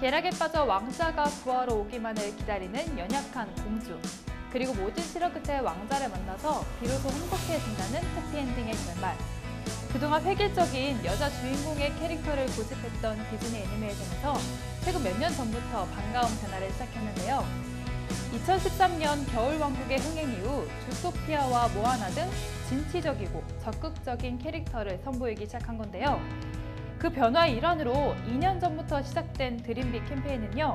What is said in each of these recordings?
계략에 빠져 왕자가 구하러 오기만을 기다리는 연약한 공주. 그리고 모든 실험 끝에 왕자를 만나서 비로소 행복해진다는 해피엔딩의 결말. 그동안 획일적인 여자 주인공의 캐릭터를 고집했던 디즈니 애니메이션에서 최근 몇 년 전부터 반가운 변화를 시작했는데요. 2013년 겨울왕국의 흥행 이후 주토피아와 모아나 등 진취적이고 적극적인 캐릭터를 선보이기 시작한 건데요. 그 변화의 일환으로 2년 전부터 시작된 드림빅 캠페인은요.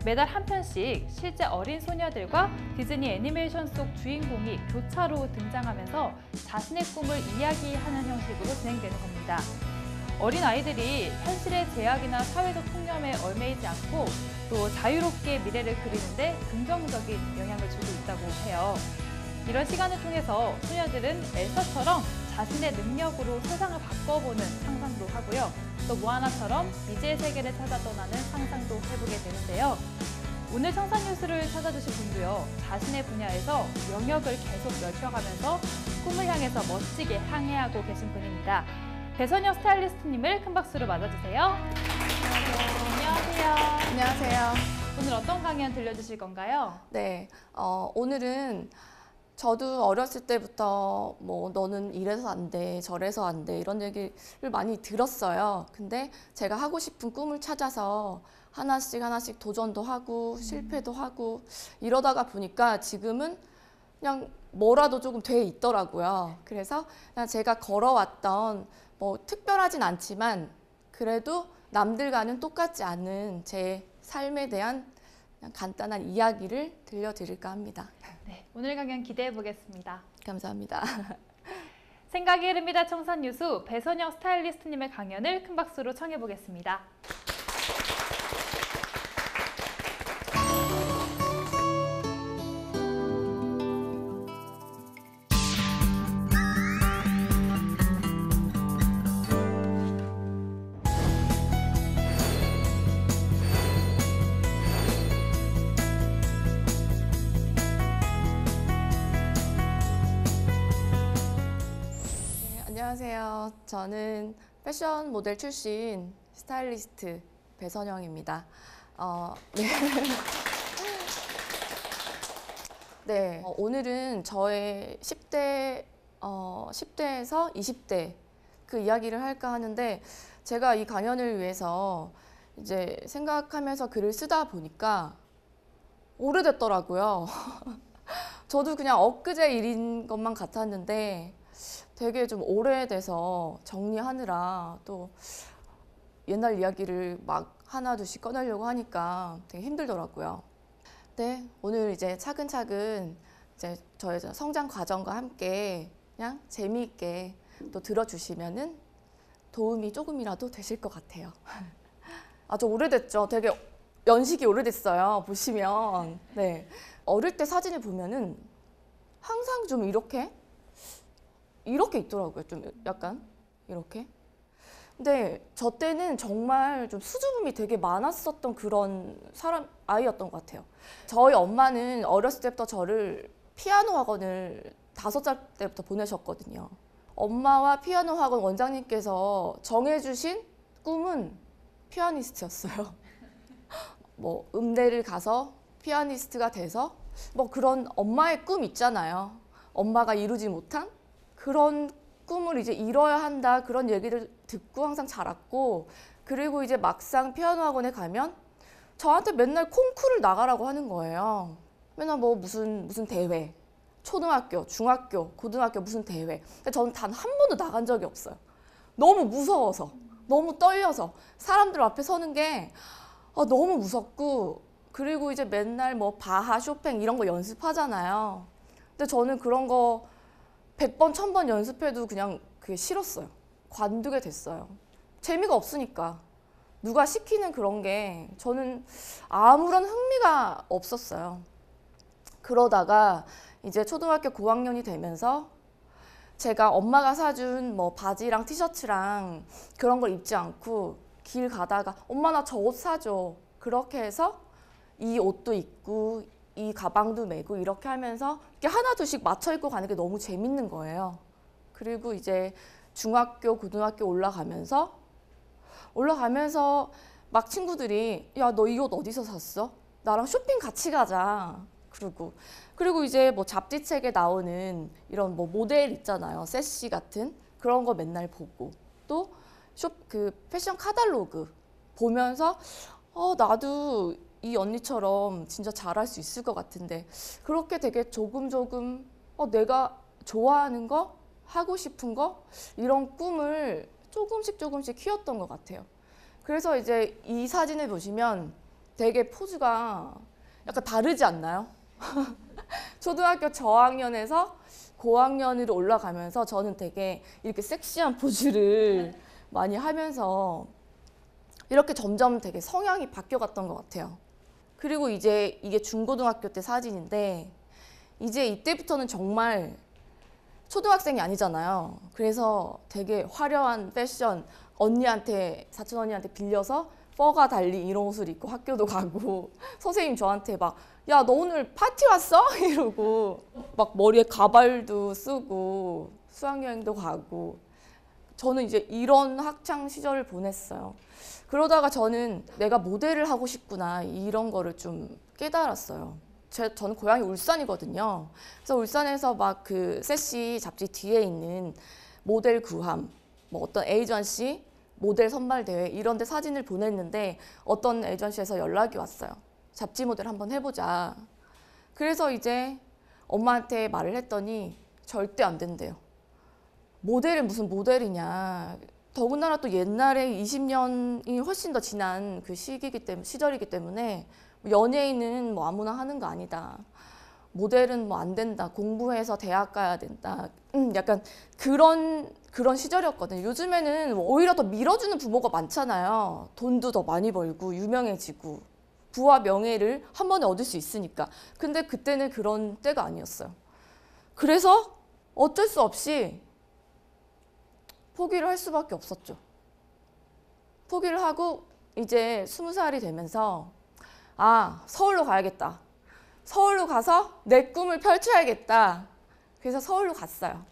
매달 한 편씩 실제 어린 소녀들과 디즈니 애니메이션 속 주인공이 교차로 등장하면서 자신의 꿈을 이야기하는 형식으로 진행되는 겁니다. 어린 아이들이 현실의 제약이나 사회적 통념에 얽매이지 않고 또 자유롭게 미래를 그리는데 긍정적인 영향을 주고 있다고 해요. 이런 시간을 통해서 소녀들은 엘사처럼 자신의 능력으로 세상을 바꿔보는 상상도 하고요. 또 모아나처럼 미지의 세계를 찾아 떠나는 상상도 해보게 되는데요. 오늘 청산뉴스를 찾아주신 분도요. 자신의 분야에서 영역을 계속 넓혀가면서 꿈을 향해서 멋지게 항해하고 계신 분입니다. 배선영 스타일리스트님을 큰 박수로 맞아주세요. 안녕하세요. 안녕하세요. 오늘 어떤 강연 들려주실 건가요? 네, 오늘은 저도 어렸을 때부터 뭐 너는 이래서 안 돼, 저래서 안 돼 이런 얘기를 많이 들었어요. 근데 제가 하고 싶은 꿈을 찾아서 하나씩 도전도 하고 실패도 하고 이러다가 보니까 지금은 그냥 뭐라도 조금 돼 있더라고요. 그래서 그냥 제가 걸어왔던 뭐 특별하진 않지만 그래도 남들과는 똑같지 않은 제 삶에 대한 그냥 간단한 이야기를 들려드릴까 합니다. 네, 오늘 강연 기대해 보겠습니다. 감사합니다. 생각이 흐릅니다. 청산뉴스 배선영 스타일리스트님의 강연을 큰 박수로 청해 보겠습니다. 안녕하세요. 저는 패션 모델 출신 스타일리스트 배선영입니다. 네. 네, 오늘은 저의 10대에서 20대 그 이야기를 할까 하는데 제가 이 강연을 위해서 이제 생각하면서 글을 쓰다 보니까 오래됐더라고요. 저도 그냥 엊그제 일인 것만 같았는데 되게 좀 오래돼서 정리하느라 또 옛날 이야기를 막 하나둘씩 꺼내려고 하니까 되게 힘들더라고요. 네, 오늘 이제 차근차근 이제 저의 성장 과정과 함께 그냥 재미있게 또 들어주시면은 도움이 조금이라도 되실 것 같아요. 아주 오래됐죠. 되게 연식이 오래됐어요. 보시면. 네. 어릴 때 사진을 보면은 항상 좀 이렇게 있더라고요. 좀 약간 이렇게. 근데 저 때는 정말 좀 수줍음이 되게 많았었던 그런 아이였던 것 같아요. 저희 엄마는 어렸을 때부터 저를 피아노 학원을 5살 때부터 보내셨거든요. 엄마와 피아노 학원 원장님께서 정해주신 꿈은 피아니스트였어요. 뭐 음대를 가서 피아니스트가 돼서 뭐 그런 엄마의 꿈 있잖아요. 엄마가 이루지 못한 그런 꿈을 이제 이뤄야 한다 그런 얘기를 듣고 항상 자랐고, 그리고 이제 막상 피아노 학원에 가면 저한테 맨날 콩쿠르를 나가라고 하는 거예요. 맨날 뭐 무슨 대회, 초등학교, 중학교, 고등학교 무슨 대회. 근데 저는 단 한 번도 나간 적이 없어요. 너무 무서워서, 너무 떨려서 사람들 앞에 서는 게 너무 무섭고, 그리고 이제 맨날 뭐 바하, 쇼팽 이런 거 연습하잖아요. 근데 저는 그런 거 100번, 1000번 연습해도 그냥 그게 싫었어요. 관두게 됐어요. 재미가 없으니까. 누가 시키는 그런 게 저는 아무런 흥미가 없었어요. 그러다가 이제 초등학교 고학년이 되면서 제가 엄마가 사준 뭐 바지랑 티셔츠랑 그런 걸 입지 않고 길 가다가 엄마 나 저 옷 사줘. 그렇게 해서 이 옷도 입고 이 가방도 메고 이렇게 하면서 이렇게 하나둘씩 맞춰 입고 가는 게 너무 재밌는 거예요. 그리고 이제 중학교, 고등학교 올라가면서 막 친구들이 야, 너 이 옷 어디서 샀어? 나랑 쇼핑 같이 가자. 그리고 이제 뭐 잡지책에 나오는 이런 뭐 모델 있잖아요. 세시 같은 그런 거 맨날 보고 또 그 패션 카탈로그 보면서 나도 이 언니처럼 진짜 잘할 수 있을 것 같은데 그렇게 되게 조금 내가 좋아하는 거 하고 싶은 거 이런 꿈을 조금씩 키웠던 것 같아요. 그래서 이제 이 사진을 보시면 되게 포즈가 약간 다르지 않나요? 초등학교 저학년에서 고학년으로 올라가면서 저는 되게 이렇게 섹시한 포즈를 많이 하면서 이렇게 점점 되게 성향이 바뀌어갔던 것 같아요. 그리고 이제 이게 중고등학교 때 사진인데 이제 이때부터는 정말 초등학생이 아니잖아요. 그래서 되게 화려한 패션 언니한테 사촌 언니한테 빌려서 뻐가 달린 이런 옷을 입고 학교도 가고 선생님 저한테 막 야, 너 오늘 파티 왔어? 이러고 막 머리에 가발도 쓰고 수학여행도 가고 저는 이제 이런 학창 시절을 보냈어요. 그러다가 저는 내가 모델을 하고 싶구나 이런 거를 좀 깨달았어요. 저는 고향이 울산이거든요. 그래서 울산에서 막 그 세시 잡지 뒤에 있는 모델 구함, 뭐 어떤 에이전시 모델 선발 대회 이런 데 사진을 보냈는데 어떤 에이전시에서 연락이 왔어요. 잡지 모델 한번 해보자. 그래서 이제 엄마한테 말을 했더니 절대 안 된대요. 모델은 무슨 모델이냐. 더군다나 또 옛날에 20년이 훨씬 더 지난 그 시절이기 때문에 연예인은 뭐 아무나 하는 거 아니다. 모델은 뭐 안 된다. 공부해서 대학 가야 된다. 약간 그런 시절이었거든요. 요즘에는 오히려 더 밀어주는 부모가 많잖아요. 돈도 더 많이 벌고 유명해지고 부와 명예를 한 번에 얻을 수 있으니까. 근데 그때는 그런 때가 아니었어요. 그래서 어쩔 수 없이 포기를 할 수밖에 없었죠. 포기를 하고 이제 20살이 되면서 서울로 가야겠다. 서울로 가서 내 꿈을 펼쳐야겠다. 그래서 서울로 갔어요.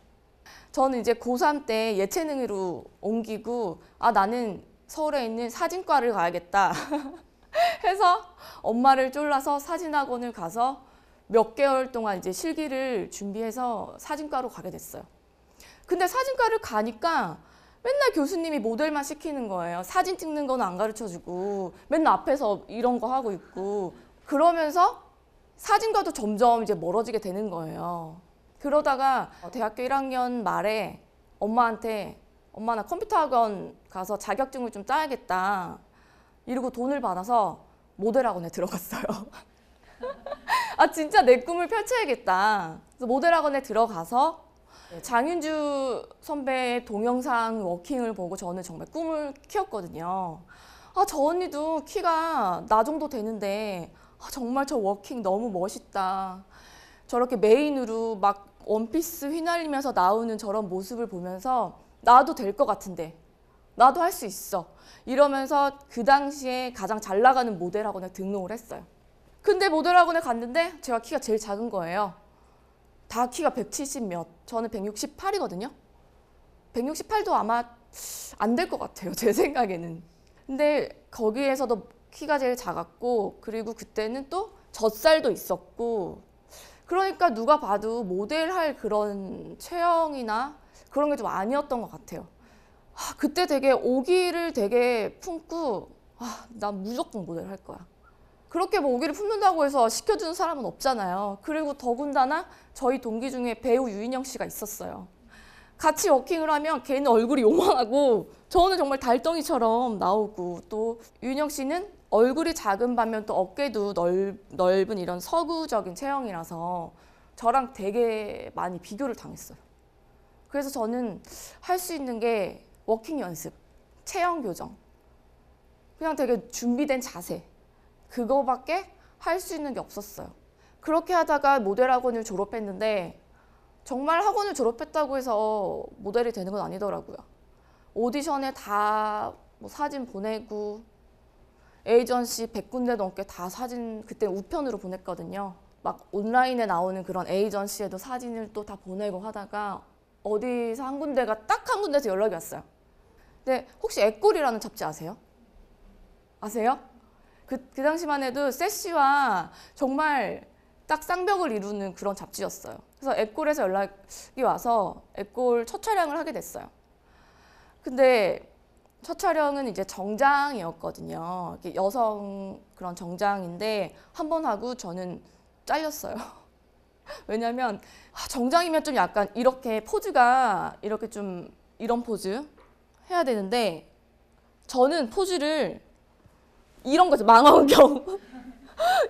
저는 이제 고3 때 예체능으로 옮기고 나는 서울에 있는 사진과를 가야겠다 해서 엄마를 쫄라서 사진학원을 가서 몇 개월 동안 이제 실기를 준비해서 사진과로 가게 됐어요. 근데 사진과를 가니까 맨날 교수님이 모델만 시키는 거예요. 사진 찍는 건 안 가르쳐주고 맨날 앞에서 이런 거 하고 있고 그러면서 사진과도 점점 이제 멀어지게 되는 거예요. 그러다가 대학교 1학년 말에 엄마한테 엄마 나 컴퓨터 학원 가서 자격증을 좀 따야겠다 이러고 돈을 받아서 모델 학원에 들어갔어요. 진짜 내 꿈을 펼쳐야겠다. 그래서 모델 학원에 들어가서 장윤주 선배의 동영상 워킹을 보고 저는 정말 꿈을 키웠거든요. 저 언니도 키가 나 정도 되는데 정말 저 워킹 너무 멋있다. 저렇게 메인으로 막 원피스 휘날리면서 나오는 저런 모습을 보면서 나도 될 것 같은데 나도 할 수 있어 이러면서 그 당시에 가장 잘 나가는 모델 학원에 등록을 했어요. 근데 모델 학원에 갔는데 제가 키가 제일 작은 거예요. 다 키가 170 몇, 저는 168이거든요. 168도 아마 안 될 것 같아요, 제 생각에는. 근데 거기에서도 키가 제일 작았고 그리고 그때는 또 젖살도 있었고 그러니까 누가 봐도 모델할 그런 체형이나 그런 게 좀 아니었던 것 같아요. 그때 되게 오기를 되게 품고 난 무조건 모델 할 거야. 그렇게 뭐 오기를 품는다고 해서 시켜주는 사람은 없잖아요. 그리고 더군다나 저희 동기 중에 배우 유인영 씨가 있었어요. 같이 워킹을 하면 걔는 얼굴이 요만하고 저는 정말 달덩이처럼 나오고 또 유인영 씨는 얼굴이 작은 반면 또 어깨도 넓은 이런 서구적인 체형이라서 저랑 되게 많이 비교를 당했어요. 그래서 저는 할 수 있는 게 워킹 연습, 체형 교정, 그냥 되게 준비된 자세 그거밖에 할 수 있는 게 없었어요. 그렇게 하다가 모델 학원을 졸업했는데 정말 학원을 졸업했다고 해서 모델이 되는 건 아니더라고요. 오디션에 다 뭐 사진 보내고 에이전시 100군데 넘게 다 사진 그때 우편으로 보냈거든요. 막 온라인에 나오는 그런 에이전시에도 사진을 또 다 보내고 하다가 어디서 한 군데가 딱 한 군데서 연락이 왔어요. 근데 혹시 애꼴이라는 잡지 아세요? 아세요? 그 당시만 해도 세시와 정말 딱 쌍벽을 이루는 그런 잡지였어요. 그래서 앱골에서 연락이 와서 앱골 첫 촬영을 하게 됐어요. 근데 첫 촬영은 이제 정장이었거든요. 여성 그런 정장인데 한 번 하고 저는 잘렸어요. 왜냐면 정장이면 좀 약간 이렇게 포즈가 이렇게 좀 이런 포즈 해야 되는데 저는 포즈를 이런 거죠. 망원경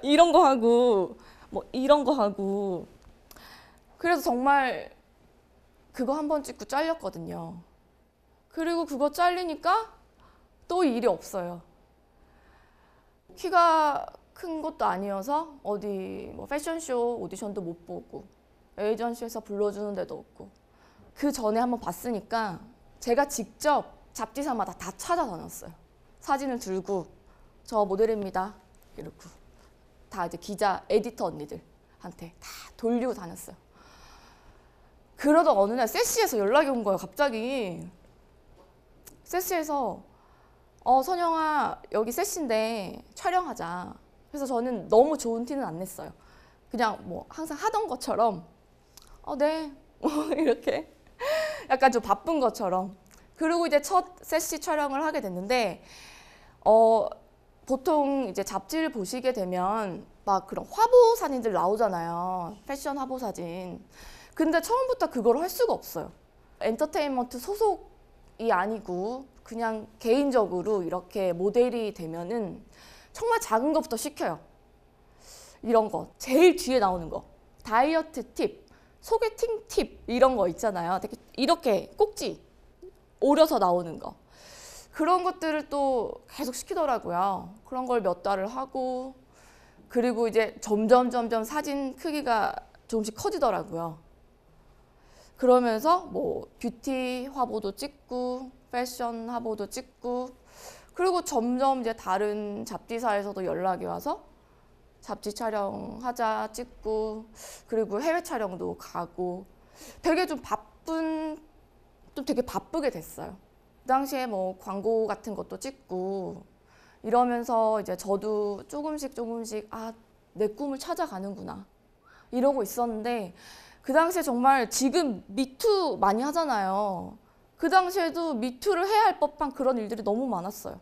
이런 거 하고 뭐 이런 거 하고 그래서 정말 그거 한 번 찍고 잘렸거든요. 그리고 그거 잘리니까 또 일이 없어요. 키가 큰 것도 아니어서 어디 뭐 패션쇼 오디션도 못 보고 에이전시에서 불러주는 데도 없고 그 전에 한번 봤으니까 제가 직접 잡지사마다 다 찾아다녔어요. 사진을 들고 저 모델입니다 이러고 다 이제 기자 에디터 언니들한테 다 돌리고 다녔어요. 그러다 어느 날 세시에서 연락이 온 거예요. 갑자기 세시에서 선영아 여기 세시인데 촬영하자. 그래서 저는 너무 좋은 티는 안 냈어요. 그냥 뭐 항상 하던 것처럼 네 이렇게 약간 좀 바쁜 것처럼. 그리고 이제 첫 세시 촬영을 하게 됐는데 보통 이제 잡지를 보시게 되면 막 그런 화보 사진들 나오잖아요. 패션 화보 사진. 근데 처음부터 그걸 할 수가 없어요. 엔터테인먼트 소속이 아니고 그냥 개인적으로 이렇게 모델이 되면은 정말 작은 것부터 시켜요. 이런 거 제일 뒤에 나오는 거 다이어트 팁, 소개팅 팁 이런 거 있잖아요. 되게 이렇게 꼭지 오려서 나오는 거 그런 것들을 또 계속 시키더라고요. 그런 걸 몇 달을 하고 그리고 이제 점점 사진 크기가 조금씩 커지더라고요. 그러면서 뭐 뷰티 화보도 찍고 패션 화보도 찍고 그리고 점점 이제 다른 잡지사에서도 연락이 와서 잡지 촬영하자 찍고 그리고 해외 촬영도 가고 되게 좀 되게 바쁘게 됐어요. 그 당시에 뭐 광고 같은 것도 찍고 이러면서 이제 저도 조금씩 내 꿈을 찾아가는구나 이러고 있었는데 그 당시에 정말 지금 미투 많이 하잖아요. 그 당시에도 미투를 해야 할 법한 그런 일들이 너무 많았어요.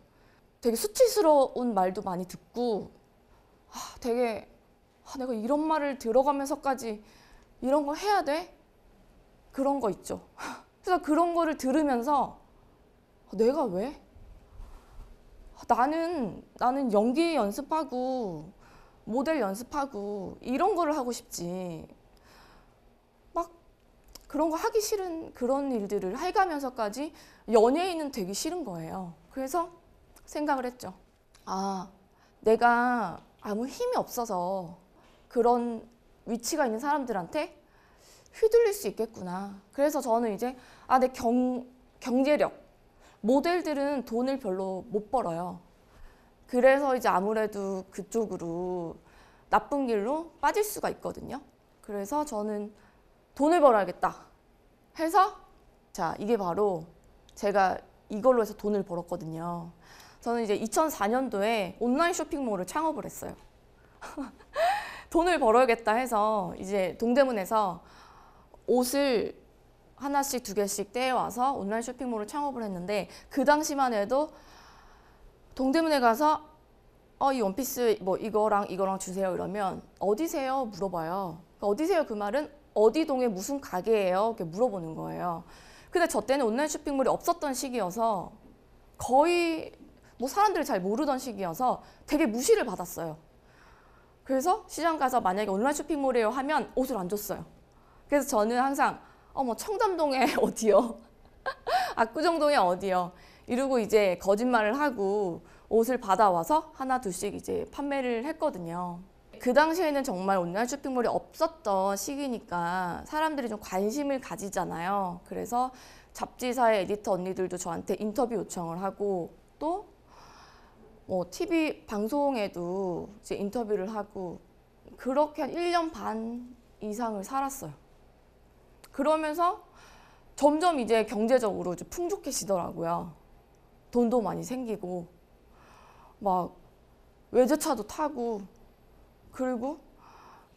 되게 수치스러운 말도 많이 듣고 되게 내가 이런 말을 들어가면서까지 이런 거 해야 돼? 그런 거 있죠. 그래서 그런 거를 들으면서 내가 왜? 나는 연기 연습하고 모델 연습하고 이런 거를 하고 싶지. 막 그런 거 하기 싫은 그런 일들을 해가면서까지 연예인은 되기 싫은 거예요. 그래서 생각을 했죠. 내가 아무 힘이 없어서 그런 위치가 있는 사람들한테 휘둘릴 수 있겠구나. 그래서 저는 이제 내 경제력, 모델들은 돈을 별로 못 벌어요. 그래서 이제 아무래도 그쪽으로 나쁜 길로 빠질 수가 있거든요. 그래서 저는 돈을 벌어야겠다 해서 이게 바로 제가 이걸로 해서 돈을 벌었거든요. 저는 이제 2004년도에 온라인 쇼핑몰을 창업을 했어요. 돈을 벌어야겠다 해서 이제 동대문에서 옷을 하나씩 두 개씩 떼와서 온라인 쇼핑몰을 창업을 했는데 그 당시만 해도 동대문에 가서 이 원피스 뭐 이거랑 주세요 이러면 어디세요? 물어봐요. 어디세요? 그 말은 어디 동에 무슨 가게예요? 이렇게 물어보는 거예요. 근데 저 때는 온라인 쇼핑몰이 없었던 시기여서 거의 뭐 사람들이 잘 모르던 시기여서 되게 무시를 받았어요. 그래서 시장 가서 만약에 온라인 쇼핑몰이에요 하면 옷을 안 줬어요. 그래서 저는 항상 뭐 청담동에 어디요? 압구정동에 어디요? 이러고 이제 거짓말을 하고 옷을 받아와서 하나 둘씩 이제 판매를 했거든요. 그 당시에는 정말 온라인 쇼핑몰이 없었던 시기니까 사람들이 좀 관심을 가지잖아요. 그래서 잡지사의 에디터 언니들도 저한테 인터뷰 요청을 하고 또 뭐 TV 방송에도 이제 인터뷰를 하고 그렇게 한 1년 반 이상을 살았어요. 그러면서 점점 이제 경제적으로 좀 풍족해지더라고요. 돈도 많이 생기고 막 외제차도 타고, 그리고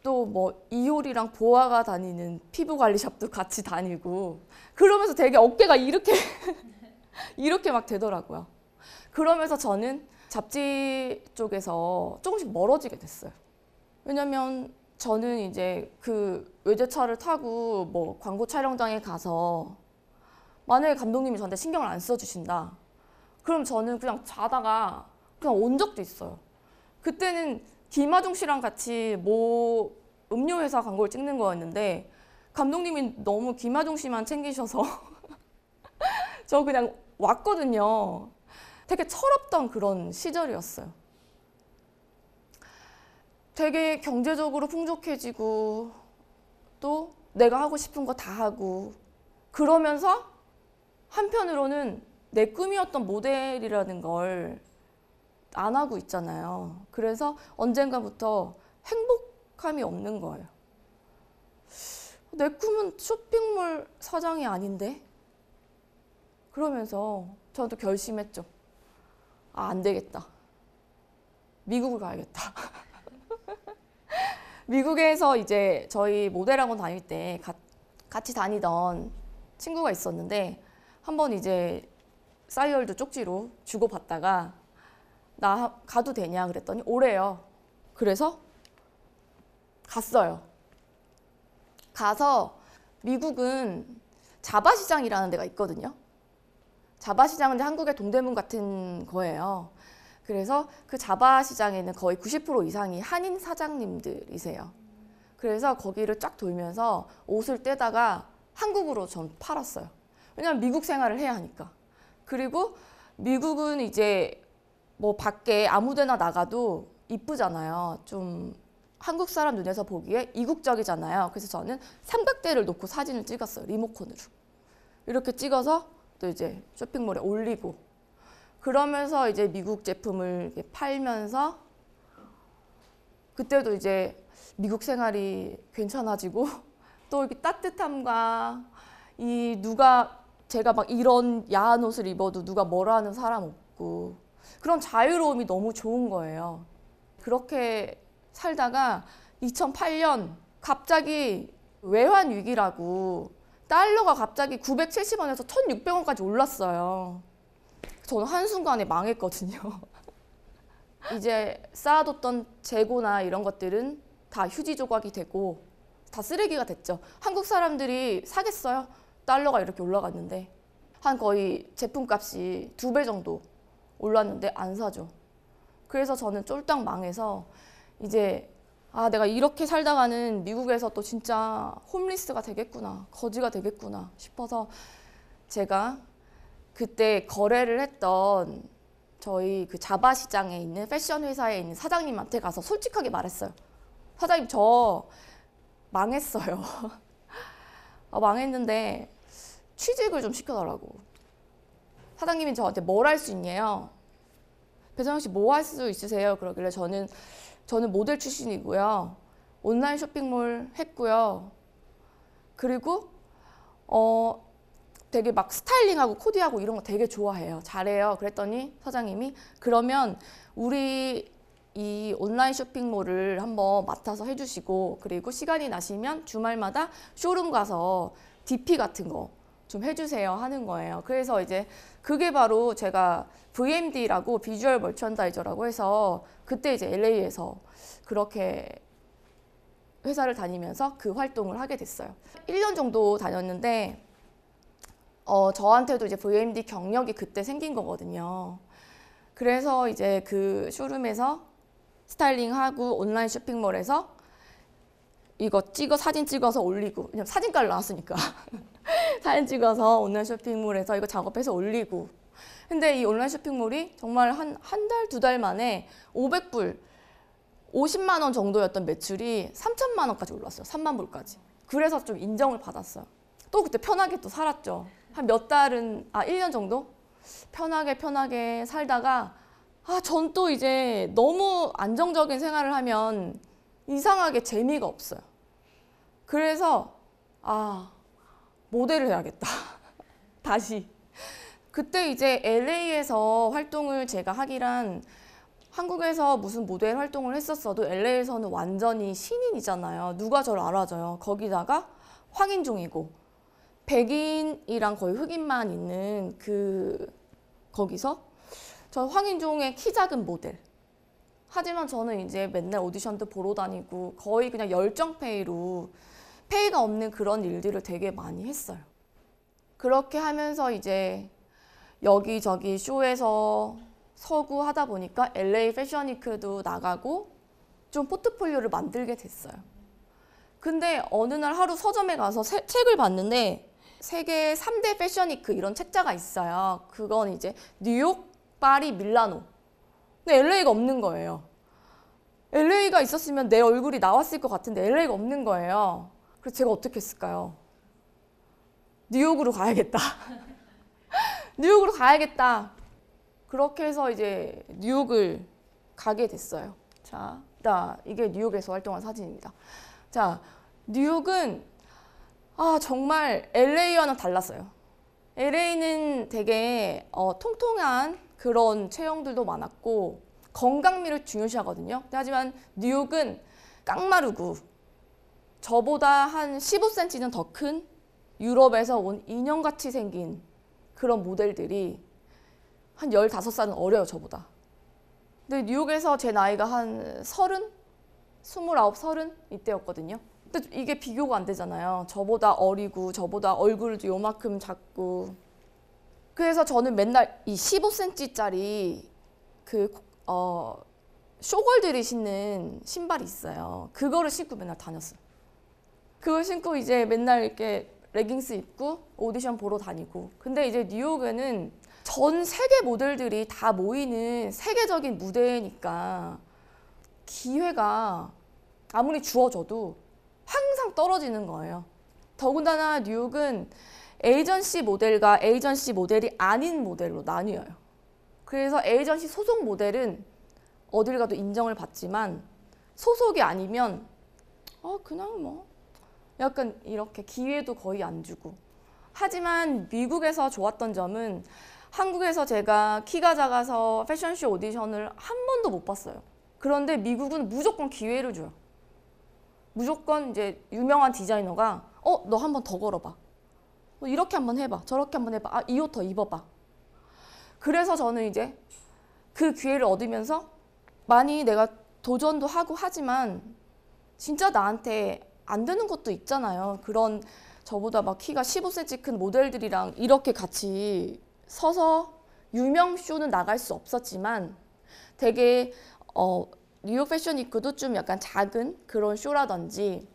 또 뭐 이효리랑 보아가 다니는 피부 관리샵도 같이 다니고, 그러면서 되게 어깨가 이렇게 이렇게 막 되더라고요. 그러면서 저는 잡지 쪽에서 조금씩 멀어지게 됐어요. 왜냐면 저는 이제 그 외제차를 타고 뭐 광고 촬영장에 가서 만약에 감독님이 저한테 신경을 안 써주신다. 그럼 저는 그냥 자다가 그냥 온 적도 있어요. 그때는 김하중 씨랑 같이 뭐 음료회사 광고를 찍는 거였는데 감독님이 너무 김하중 씨만 챙기셔서 저 그냥 왔거든요. 되게 철없던 그런 시절이었어요. 되게 경제적으로 풍족해지고 또 내가 하고 싶은 거 다 하고 그러면서 한편으로는 내 꿈이었던 모델이라는 걸 안 하고 있잖아요. 그래서 언젠가부터 행복감이 없는 거예요. 내 꿈은 쇼핑몰 사장이 아닌데? 그러면서 저는 또 결심했죠. 아, 안 되겠다. 미국을 가야겠다. 미국에서 이제 저희 모델학원 다닐 때 같이 다니던 친구가 있었는데 한번 이제 싸이월드 쪽지로 주고받다가 나 가도 되냐 그랬더니 오래요. 그래서 갔어요. 가서 미국은 자바시장이라는 데가 있거든요. 자바시장은 한국의 동대문 같은 거예요. 그래서 그 자바시장에는 거의 90% 이상이 한인 사장님들이세요. 그래서 거기를 쫙 돌면서 옷을 떼다가 한국으로 전 팔았어요. 왜냐면 미국 생활을 해야 하니까. 그리고 미국은 이제 뭐 밖에 아무 데나 나가도 이쁘잖아요. 좀 한국 사람 눈에서 보기에 이국적이잖아요. 그래서 저는 삼각대를 놓고 사진을 찍었어요. 리모컨으로. 이렇게 찍어서 또 이제 쇼핑몰에 올리고 그러면서 이제 미국 제품을 팔면서 그때도 이제 미국 생활이 괜찮아지고 또 이렇게 따뜻함과 이 누가 제가 막 이런 야한 옷을 입어도 누가 뭐라 하는 사람 없고 그런 자유로움이 너무 좋은 거예요. 그렇게 살다가 2008년 갑자기 외환 위기라고 달러가 갑자기 970원에서 1,600원까지 올랐어요. 저는 한순간에 망했거든요. 이제 쌓아뒀던 재고나 이런 것들은 다 휴지 조각이 되고 다 쓰레기가 됐죠. 한국 사람들이 사겠어요? 달러가 이렇게 올라갔는데 한 거의 제품값이 2배 정도 올랐는데 안 사죠. 그래서 저는 쫄딱 망해서 이제 아 내가 이렇게 살다가는 미국에서 또 진짜 홈리스가 되겠구나, 거지가 되겠구나 싶어서 제가 그때 거래를 했던 저희 그 자바 시장에 있는 패션 회사에 있는 사장님한테 가서 솔직하게 말했어요. 사장님 저 망했어요. 망했는데 취직을 좀 시켜달라고. 사장님이 저한테 뭘 할 수 있냐요? 배정영 씨 뭐 할 수 있으세요? 그러길래 저는 모델 출신이고요. 온라인 쇼핑몰 했고요. 그리고 되게 막 스타일링하고 코디하고 이런 거 되게 좋아해요. 잘해요. 그랬더니 사장님이 그러면 우리 이 온라인 쇼핑몰을 한번 맡아서 해주시고 그리고 시간이 나시면 주말마다 쇼룸 가서 DP 같은 거 좀 해주세요 하는 거예요. 그래서 이제 그게 바로 제가 VMD라고 비주얼 머천다이저라고 해서 그때 이제 LA에서 그렇게 회사를 다니면서 그 활동을 하게 됐어요. 1년 정도 다녔는데 저한테도 이제 VMD 경력이 그때 생긴 거거든요. 그래서 이제 그 쇼룸에서 스타일링하고 온라인 쇼핑몰에서 이거 사진 찍어서 올리고 왜냐면 사진깔 나왔으니까 사진 찍어서 온라인 쇼핑몰에서 이거 작업해서 올리고 근데 이 온라인 쇼핑몰이 정말 한 달, 2달 만에 500불 50만 원 정도였던 매출이 3천만 원까지 올랐어요. 3만 불까지. 그래서 좀 인정을 받았어요. 또 그때 편하게 또 살았죠. 한 몇 달은 1년 정도 편하게 살다가 전 또 이제 너무 안정적인 생활을 하면 이상하게 재미가 없어요. 그래서 모델을 해야겠다. 다시. 그때 이제 LA에서 활동을 제가 하기란 한국에서 무슨 모델 활동을 했었어도 LA에서는 완전히 신인이잖아요. 누가 저를 알아줘요. 거기다가 황인종이고 백인이랑 거의 흑인만 있는 거기서 저 황인종의 키 작은 모델. 하지만 저는 이제 맨날 오디션도 보러 다니고 거의 그냥 열정페이로 페이가 없는 그런 일들을 되게 많이 했어요. 그렇게 하면서 이제 여기저기 쇼에서 서고 하다 보니까 LA 패션위크도 나가고 좀 포트폴리오를 만들게 됐어요. 근데 어느 날 하루 서점에 가서 책을 봤는데 세계 3대 패션위크 이런 책자가 있어요. 그건 이제 뉴욕, 파리, 밀라노. 근데 LA가 없는 거예요. LA가 있었으면 내 얼굴이 나왔을 것 같은데 LA가 없는 거예요. 그래서 제가 어떻게 했을까요? 뉴욕으로 가야겠다. 뉴욕으로 가야겠다. 그렇게 해서 이제 뉴욕을 가게 됐어요. 자, 이게 뉴욕에서 활동한 사진입니다. 자, 뉴욕은 정말 LA와는 달랐어요. LA는 되게 통통한 그런 체형들도 많았고 건강미를 중요시하거든요. 하지만 뉴욕은 깡마르고 저보다 한 15cm는 더 큰 유럽에서 온 인형같이 생긴 그런 모델들이 한 15살은 어려요, 저보다. 근데 뉴욕에서 제 나이가 한 30? 29, 30 이때였거든요. 근데 이게 비교가 안 되잖아요. 저보다 어리고 저보다 얼굴도 요만큼 작고. 그래서 저는 맨날 이 15cm짜리 쇼걸들이 신는 신발이 있어요. 그거를 신고 맨날 다녔어요. 그걸 신고 이제 맨날 이렇게 레깅스 입고 오디션 보러 다니고. 근데 이제 뉴욕에는 전 세계 모델들이 다 모이는 세계적인 무대니까 기회가 아무리 주어져도 항상 떨어지는 거예요. 더군다나 뉴욕은 에이전시 모델과 에이전시 모델이 아닌 모델로 나뉘어요. 그래서 에이전시 소속 모델은 어딜 가도 인정을 받지만 소속이 아니면 그냥 뭐 약간 이렇게 기회도 거의 안 주고. 하지만 미국에서 좋았던 점은 한국에서 제가 키가 작아서 패션쇼 오디션을 한 번도 못 봤어요. 그런데 미국은 무조건 기회를 줘요. 무조건 이제 유명한 디자이너가 너 한 번 더 걸어봐. 이렇게 한번 해봐. 저렇게 한번 해봐. 이 옷 더 입어봐. 그래서 저는 이제 그 기회를 얻으면서 많이 내가 도전도 하고 하지만 진짜 나한테 안 되는 것도 있잖아요. 그런 저보다 막 키가 15cm 큰 모델들이랑 이렇게 같이 서서 유명 쇼는 나갈 수 없었지만 되게 뉴욕 패션 위크도 좀 약간 작은 그런 쇼라든지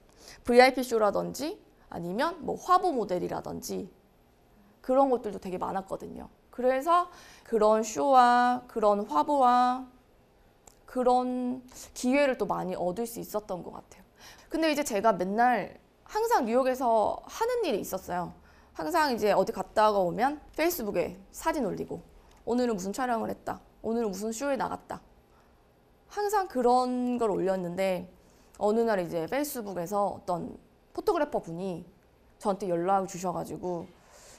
VIP 쇼라든지 아니면 뭐 화보 모델이라든지 그런 것들도 되게 많았거든요. 그래서 그런 쇼와 그런 화보와 그런 기회를 또 많이 얻을 수 있었던 것 같아요. 근데 이제 제가 맨날 항상 뉴욕에서 하는 일이 있었어요. 항상 이제 어디 갔다가 오면 페이스북에 사진 올리고 오늘은 무슨 촬영을 했다. 오늘은 무슨 쇼에 나갔다. 항상 그런 걸 올렸는데 어느 날 이제 페이스북에서 어떤 포토그래퍼 분이 저한테 연락을 주셔가지고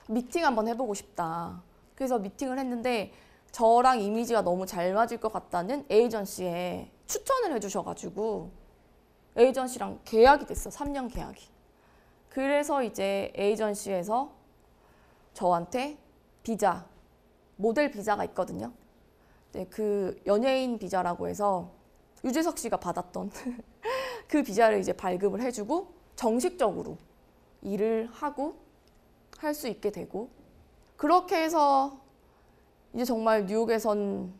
미팅 한번 해보고 싶다. 그래서 미팅을 했는데 저랑 이미지가 너무 잘 맞을 것 같다는 에이전시에 추천을 해주셔가지고 에이전시랑 계약이 됐어. 3년 계약이. 그래서 이제 에이전시에서 저한테 비자, 모델 비자가 있거든요. 네, 그 연예인 비자라고 해서 유재석 씨가 받았던 그 비자를 이제 발급을 해주고 정식적으로 일을 하고 할 수 있게 되고 그렇게 해서 이제 정말 뉴욕에선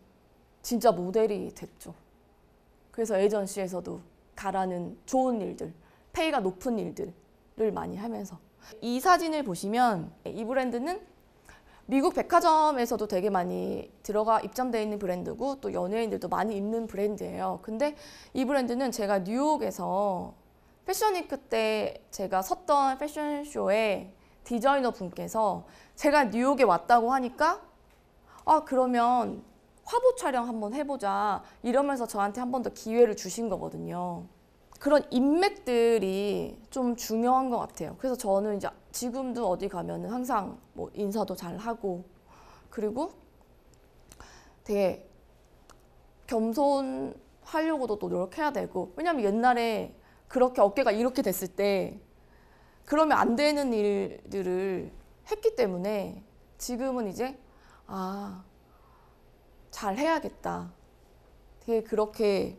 진짜 모델이 됐죠. 그래서 에이전시에서도 가라는 좋은 일들, 페이가 높은 일들을 많이 하면서 이 사진을 보시면 이 브랜드는 미국 백화점에서도 되게 많이 들어가 입점되어 있는 브랜드고 또 연예인들도 많이 입는 브랜드예요. 근데 이 브랜드는 제가 뉴욕에서 패션위크 때 제가 섰던 패션쇼에 디자이너 분께서 제가 뉴욕에 왔다고 하니까 그러면 화보 촬영 한번 해보자 이러면서 저한테 한 번 더 기회를 주신 거거든요. 그런 인맥들이 좀 중요한 것 같아요. 그래서 저는 이제 지금도 어디 가면은 항상 뭐 인사도 잘 하고 그리고 되게 겸손하려고도 또 노력해야 되고, 왜냐면 옛날에 그렇게 어깨가 이렇게 됐을 때 그러면 안 되는 일들을 했기 때문에 지금은 이제 잘 해야겠다. 되게 그렇게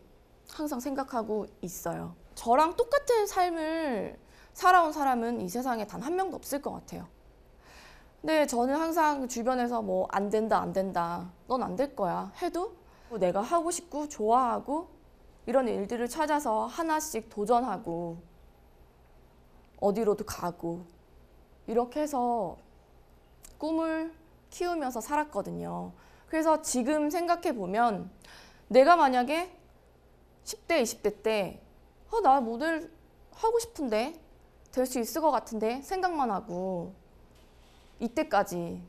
항상 생각하고 있어요. 저랑 똑같은 삶을 살아온 사람은 이 세상에 단 한 명도 없을 것 같아요. 근데 저는 항상 주변에서 뭐 안 된다, 안 된다, 넌 안 될 거야 해도 내가 하고 싶고 좋아하고 이런 일들을 찾아서 하나씩 도전하고 어디로도 가고 이렇게 해서 꿈을 키우면서 살았거든요. 그래서 지금 생각해 보면 내가 만약에 10대, 20대 때 나 모델 하고 싶은데 될 수 있을 것 같은데 생각만 하고 이때까지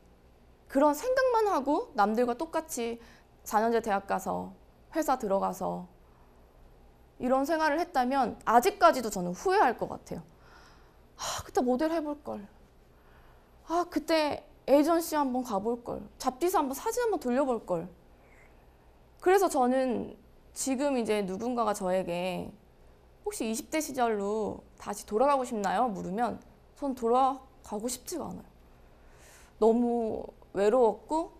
그런 생각만 하고 남들과 똑같이 4년제 대학 가서 회사 들어가서 이런 생활을 했다면 아직까지도 저는 후회할 것 같아요. 그때 모델 해볼 걸. 그때 에이전시 한번 가볼 걸. 잡지사 한번 사진 한번 돌려볼 걸. 그래서 저는 지금 이제 누군가가 저에게 혹시 20대 시절로 다시 돌아가고 싶나요? 물으면 전 돌아가고 싶지가 않아요. 너무 외로웠고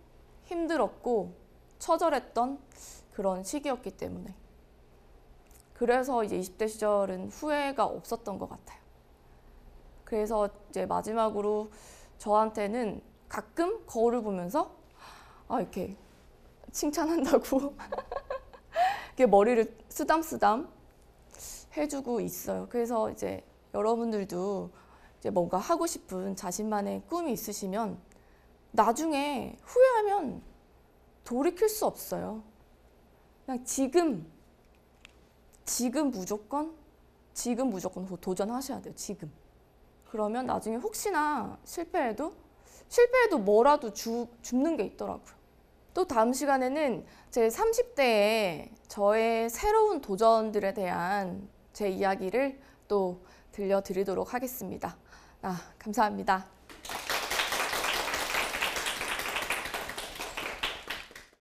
힘들었고 처절했던 그런 시기였기 때문에. 그래서 이제 20대 시절은 후회가 없었던 것 같아요. 그래서 이제 마지막으로 저한테는 가끔 거울을 보면서 이렇게 칭찬한다고 이렇게 머리를 쓰담쓰담 해주고 있어요. 그래서 이제 여러분들도 이제 뭔가 하고 싶은 자신만의 꿈이 있으시면 나중에 후회하면 돌이킬 수 없어요. 그냥 지금 무조건 도전하셔야 돼요. 지금. 그러면 나중에 혹시나 실패해도 뭐라도 줍는 게 있더라고요. 또 다음 시간에는 제 30대에 저의 새로운 도전들에 대한 제 이야기를 또 들려드리도록 하겠습니다. 감사합니다.